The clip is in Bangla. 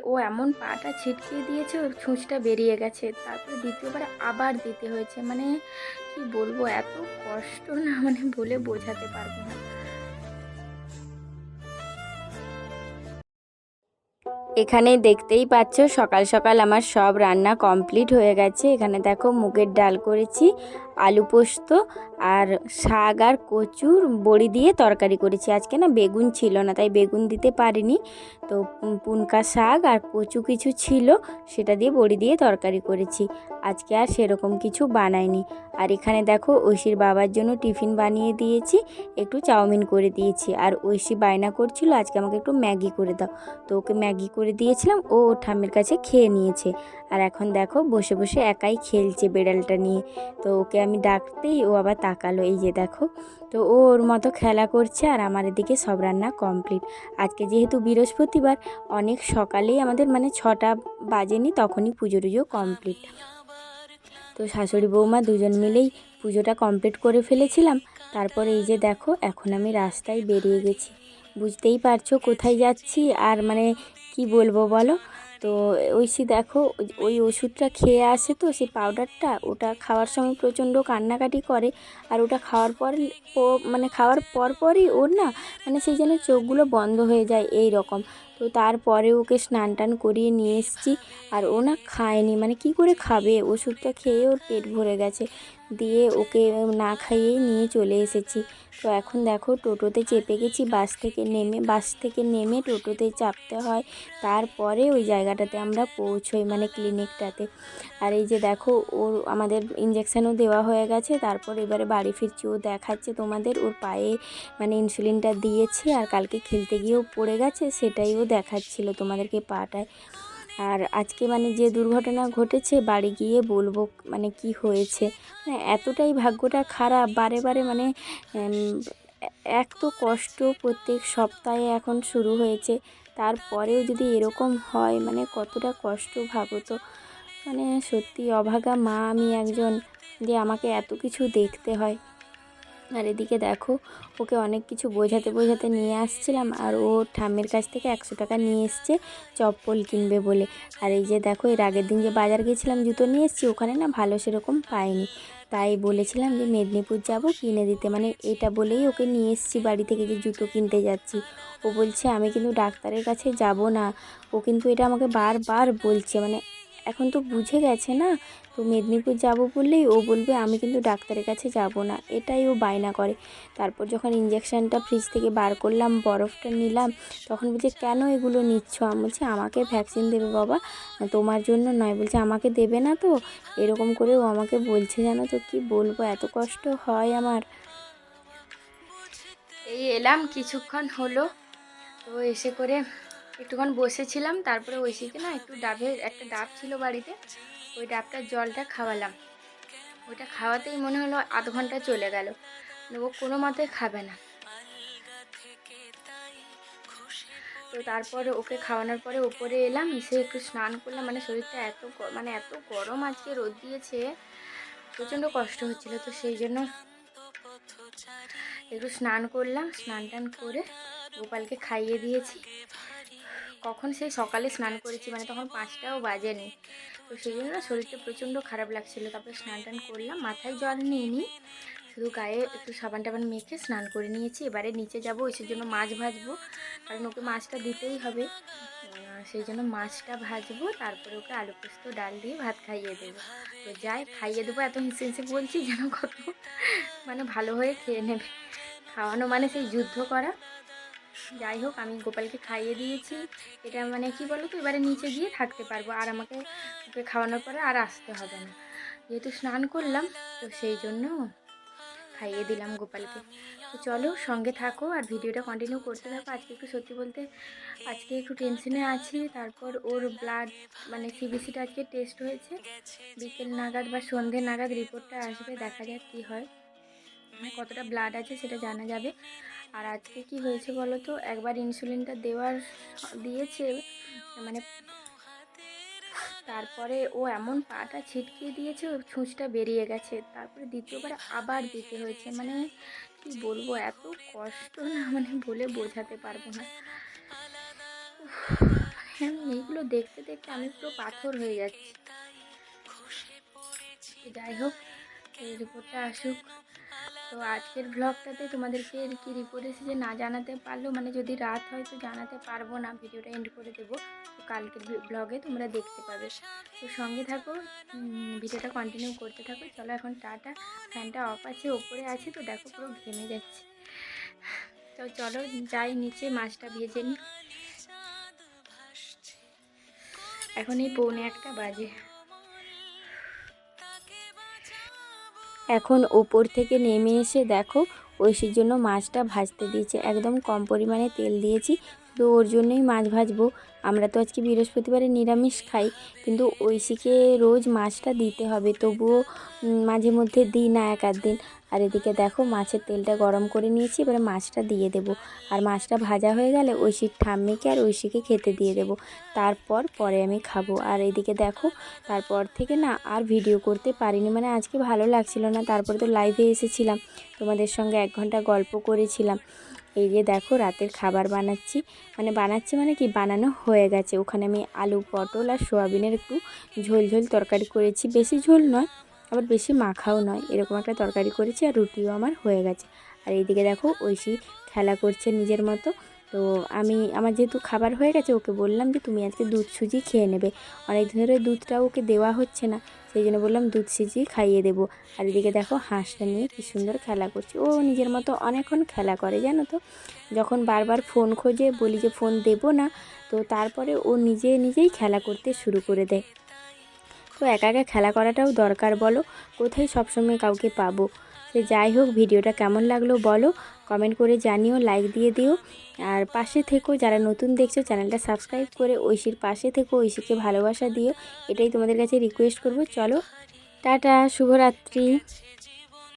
ও এমন পাটা ছিটকিয়ে দিয়েছে, ওর ছুঁচটা বেরিয়ে গেছে। তারপরে দ্বিতীয়বার আবার দিতে হয়েছে। মানে কি বলবো, এত কষ্ট না, মানে বলে বোঝাতে পারবো না। এখানে দেখতেই পাচ্ছ সকাল সকাল আমার সব রান্না কমপ্লিট হয়ে গেছে। এখানে দেখো মুগের ডাল করেছি, আলু পোস্ত আর শাক আর কচুর বড়ি দিয়ে তরকারি করেছি। আজকে না বেগুন ছিল না, তাই বেগুন দিতে পারিনি। তো পুনকা শাক আর কচু কিছু ছিল, সেটা দিয়ে বড়ি দিয়ে তরকারি করেছি। আজকে আর সেরকম কিছু বানাইনি। আর এখানে দেখো ঐশীর বাবার জন্য টিফিন বানিয়ে দিয়েছি, একটু চাউমিন করে দিয়েছি। আর ঐশী বায়না করছিল আজকে আমাকে একটু ম্যাগি করে দাও, তো ওকে ম্যাগি করে দিয়েছিলাম, ও ঠাম্মির কাছে খেয়ে নিয়েছে। আর এখন দেখো বসে বসে একাই খেলছে বেড়ালটা নিয়ে। তো ওকে আমি ডাকতেই ও আবার তাকালো, এই যে দেখো। তো ও ওর মতো খেলা করছে, আর আমার এদিকে সব রান্না কমপ্লিট। আজকে যেহেতু বৃহস্পতিবার, অনেক সকালেই আমাদের মানে 6টা বাজেনি তখনই পুজো টুজো কমপ্লিট। তো শাশুড়ি বৌমা দুজন মিলেই পুজোটা কমপ্লিট করে ফেলেছিলাম। তারপরে এই যে দেখো এখন আমি রাস্তায় বেরিয়ে গেছি। বুঝতেই পারছো কোথায় যাচ্ছি, আর মানে কি বলবো বলো। তো ঐশী দেখো ওই ওষুধটা খেয়ে আসে, তো সেই পাউডারটা ওটা খাওয়ার সময় প্রচণ্ড কান্নাকাটি করে। আর ওটা খাওয়ার পর মানে খাওয়ার পরই ওর না মানে সেই জন্য চোখগুলো বন্ধ হয়ে যায় এই রকম। তো তারপরে ওকে স্নান টান করিয়ে নিয়ে এসেছি। আর ও না খায়নি, মানে কি করে খাবে, ওষুধটা খেয়ে ওর পেট ভরে গেছে। দিয়ে ওকে না খাইয়েই নিয়ে চলে এসেছি। তো এখন দেখো টোটোতে চেপে গেছি, বাস থেকে নেমে টোটোতে চাপতে হয়। তারপরে ওই জায়গাটাতে আমরা পৌঁছোই, মানে ক্লিনিকটাতে। আর এই যে দেখো ওর আমাদের ইঞ্জেকশানও দেওয়া হয়ে গেছে। তারপর এবারে বাড়ি ফিরছি, ও দেখাচ্ছে তোমাদের ওর পায়ে মানে ইনসুলিনটা দিয়েছি। আর কালকে খেলতে গিয়েও পড়ে গেছে, সেটাই ও দেখাচ্ছিল তোমাদেরকে পাটায়। আর আজকে মানে যে দুর্ঘটনা ঘটেছে বাড়ি গিয়ে বলবো মানে কি হয়েছে। মানে এতটাই ভাগ্যটা খারাপ, বারে বারে মানে এক তো কষ্ট প্রত্যেক সপ্তাহে এখন শুরু হয়েছে, তারপরেও যদি এরকম হয় মানে কতটা কষ্ট ভাবো তো। মানে সত্যি অভাগা মা আমি একজন, যে আমাকে এত কিছু দেখতে হয়। আর এদিকে দেখো ওকে অনেক কিছু বোঝাতে নিয়ে আসছিলাম, আর ও ঠাম্মির কাছ থেকে 100 টাকা নিয়ে এসছে চপ্পল কিনবে বলে। আর এই যে দেখো এর আগের দিন যে বাজার গেছিলাম জুতো নিয়ে এসেছি, ওখানে না ভালো সেরকম পাইনি, তাই বলেছিলাম যে মেদিনীপুর যাব কিনে দিতে, মানে এটা বলেই ওকে নিয়ে এসেছি বাড়ি থেকে যে জুতো কিনতে যাচ্ছি। ও বলছে আমি কিন্তু ডাক্তারের কাছে যাব না, ও কিন্তু এটা আমাকে বারবার বলছে, মানে এখন তো বুঝে গেছে না। তো মেদিনীপুর যাব বললেই ও বলবে আমি কিন্তু ডাক্তারের কাছে যাব না, এটাই ও বায়না করে। তারপর যখন ইঞ্জেকশানটা ফ্রিজ থেকে বার করলাম, বরফটা নিলাম, তখন বলছে কেন এগুলো নিচ্ছ। আমি বলছি আমাকে ভ্যাকসিন দেবে বাবা, তোমার জন্য নয়। বলছে আমাকে দেবে না তো, এরকম করে ও আমাকে বলছে। জানো তো কি বলবো, এত কষ্ট হয় আমার। এই এলাম কিছুক্ষণ হলো, তো এসে করে একটুক্ষণ বসেছিলাম। তারপরে ঐশীকে না একটু একটা ডাব ছিল বাড়িতে, ওই ডাবটার জলটা খাওয়ালাম। ওইটা খাওয়াতেই মনে হলো আধ ঘন্টা চলে গেল, মানে ও কোনো মতে খাবে না। তো তারপরে ওকে খাওয়ানোর পরে ওপরে এলাম, এসে একটু স্নান করলাম। মানে শরীরটা মানে এত গরম, আজকে রোদ দিয়েছে, প্রচণ্ড কষ্ট হচ্ছিল। তো সেই জন্য একটু স্নান করলাম, স্নান টান করে গোপালকে খাইয়ে দিয়েছি। কখন সেই সকালে স্নান করেছি, মানে তখন 5টাও বাজেনি। তো সেই জন্য না শরীরটা প্রচণ্ড খারাপ লাগছিলো। তারপরে স্নান টান করলাম, মাথায় জল নিইনি, শুধু গায়ে একটু সাবান টাবান মেখে স্নান করে নিয়েছি। এবারে নিচে যাবো, ওইসের জন্য মাছ ভাজবো, কারণ ওকে মাছটা দিতেই হবে। সেই জন্য মাছটা ভাজবো, তারপরে ওকে আলু পোস্ত ডাল দিয়ে ভাত খাইয়ে দেবো। তো যাই খাইয়ে দেবো, এত হিসে হিসে বলছি যেন কত মানে ভালো হয়ে খেয়ে নেবে। খাওয়ানো মানে সেই যুদ্ধ করা। যাই হোক আমি গোপালকে খাইয়ে দিয়েছি। এটা মানে কি বলো তো, এবারে নিচে গিয়ে থাকতে পারবো, আর আমাকে ওকে খাওয়ানোর পরে আর আসতে হবে না, যেহেতু স্নান করলাম। তো সেই জন্য খাইয়ে দিলাম গোপালকে। তো চলো সঙ্গে থাকো আর ভিডিওটা কন্টিনিউ করতে থাকো। আজকে একটু সত্যি বলতে আজকে একটু টেনশনে আছি। তারপর ওর ব্লাড মানে সিবিসিটা আজকে টেস্ট হয়েছে, বিকেল নাগাদ বা সন্ধে নাগাদ রিপোর্টটা আসবে, দেখা যাক কী হয়, মানে কতটা ব্লাড আছে সেটা জানা যাবে। আর আজকে কি হয়েছে বলো তো, একবার ইনসুলিনটা দিয়েছে, মানে তারপরে ও এমন পাটা ছিটকিয়ে দিয়েছে, ওর ছুঁচটা বেরিয়ে গেছে। তারপরে দ্বিতীয়বার আবার দিতে হয়েছে। মানে কি বলবো, এত কষ্ট না, মানে বলে বোঝাতে পারবো না। হ্যাঁ, এইগুলো দেখতে দেখতে আমি পুরো পাথর হয়ে যাচ্ছি। যাই হোক, এই রিপোর্টটা আসুক। তো আজকের ব্লগটাতে তোমাদেরকে কি রিপোর্ট এসেছে না জানাতে পারলেও, মানে যদি রাত হয় তো জানাতে পারবো না, ভিডিওটা এন্ড করে দেবো। তো কালকের ব্লগে তোমরা দেখতে পাবে। তো সঙ্গে থাকো, ভিডিওটা কন্টিনিউ করতে থাকো। চলো এখন টাটা। ফ্যানটা অফ আছে, ওপরে আছে, তো দেখো পুরো ঘেমে যাচ্ছে। তো চলো যাই নিচে, মাছটা ভেজে নিই। এখন এই 1:45 বাজে। এখন ওপর থেকে নেমে এসে দেখো ঐশীর জন্য মাছটা ভাজতে দিয়েছে। একদম কম পরিমাণে তেল দিয়েছি, তো ওর জন্যই মাছ ভাজবো। আমরা তো আজকে বৃহস্পতিবারে নিরামিষ খাই, কিন্তু ঐশীকে রোজ মাছটা দিতে হবে, তবুও মাঝে মধ্যে দিই না এক আধ দিন। আর এদিকে দেখো মাছের তেলটা গরম করে নিয়েছি, এবারে মাছটা দিয়ে দেবো। আর মাছটা ভাজা হয়ে গেলে ঐশীর ঠাম্মিকে আর ঐশীকে খেতে দিয়ে দেবো, তারপর পরে আমি খাবো। আর এদিকে দেখো তারপর থেকে না আর ভিডিও করতে পারিনি, মানে আজকে ভালো লাগছিল না। তারপরে তো লাইভে এসেছিলাম, তোমাদের সঙ্গে 1 ঘন্টা গল্প করেছিলাম। এই যে দেখো রাতের খাবার বানাচ্ছি, মানে কি বানানো হয়ে গেছে। ওখানে আমি আলু পটল আর সোয়াবিনের একটু ঝোল ঝোল তরকারি করেছি, বেশি ঝোল নয় আবার বেশি মাখাও নয়, এরকম একটা তরকারি করেছি। আর রুটিও আমার হয়ে গেছে। আর এইদিকে দেখো ঐশী খেলা করছে নিজের মতো। তো আমার যেহেতু খাবার হয়ে গেছে, ওকে বললাম যে তুমি আজকে দুধ সুজি খেয়ে নেবে। অনেক ধরে দুধটাও ওকে দেওয়া হচ্ছে না, সেই জন্য বললাম দুধ সুজি খাইয়ে দেবো। আর এদিকে দেখো হাঁসটা নিয়ে কী সুন্দর খেলা করছে। ও নিজের মতো অনেকক্ষণ খেলা করে জানো তো। যখন বারবার ফোন খোঁজে, বলি যে ফোন দেবো না, তো তারপরে ও নিজেই খেলা করতে শুরু করে দেয়। তো একা একা খেলা করাটাও দরকার বলো, কোথায় সবসময় কাউকে পাবো। সে যাই হোক, ভিডিওটা কেমন লাগলো বলো, কমেন্ট করে জানিও, লাইক দিয়ে দিও। আর পাশে থেকো, যারা নতুন দেখছো চ্যানেলটা সাবস্ক্রাইব করে ঐশীর পাশে থেকো, ঐশীকে ভালোবাসা দিও, এটাই তোমাদের কাছে রিকোয়েস্ট করব। চলো টাটা, শুভরাত্রি।